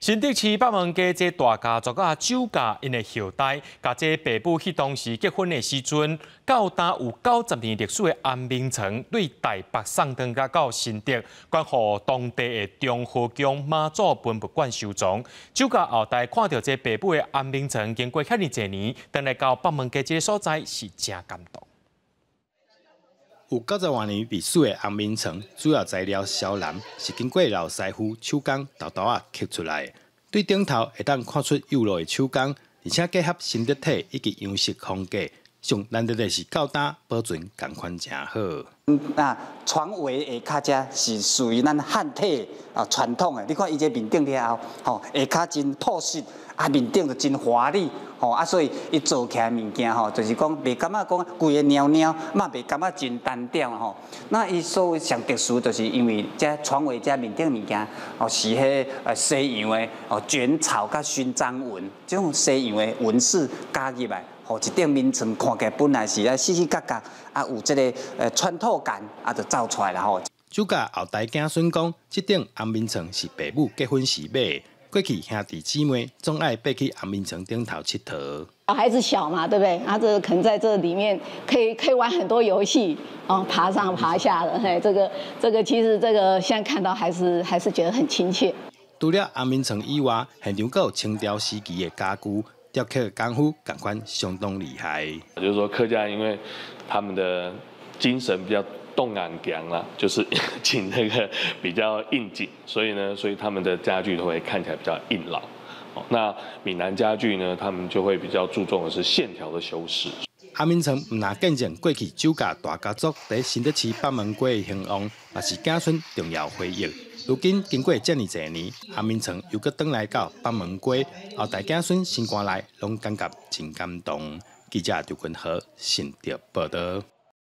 新竹市北门街这大家族甲酒家因的后代，甲这爸母迄当时结婚的时阵，到达有90年历史的安明城，对台北送登甲到新竹，关乎当地的中和宫妈祖文物馆收藏。酒家后代看到这爸母的安明城，经过遐尼侪年，等来到北门街这个所在，是真感动。 有90多年历史的安明城，主要材料小蓝是经过老师傅手工豆豆啊刻出来的。对顶头会当看出幼老的手工，而且结合新立体以及样式风格，上难得的是高大保存同款真好。床围下骹遮是属于咱汉体传统的，你看伊这面顶了后，下骹真朴实，面顶就真华丽。 所以伊做起来物件就是讲袂感觉讲规个袅袅，嘛袂感觉真单调那伊所谓上特殊，就是因为这床尾这面顶物件是迄西洋的卷草甲勋章纹，这种西洋的纹饰加入来，一顶面床看起来本来是细细角角，有这个穿透感，就走出来了酒家后代子孙讲，这顶安明床是爸母结婚时买的。 过去兄弟姊妹总爱爬去安明城顶头佚佗。小孩子小嘛，对不对？他这可能在这里面可以玩很多游戏，爬上爬下的。嘿，这个其实这个现在看到还是觉得很亲切。除了安明城以外，现场还有清朝时期的家具，雕刻的功夫同款相当厉害。就是说客家因为他们的精神比较。 动感强啦，就是请那个比较应景，所以他们的家具都会看起来比较硬朗。那闽南家具呢，他们就会比较注重的是线条的修饰。安明城唔但见证过去酒家大家族在新竹市北门街的兴旺，也是子孙重要回忆。如今经过这么多年，安明城又搁转来到北门街，后代子孙新搬来，拢感觉真感动。记者刘君和新竹报道。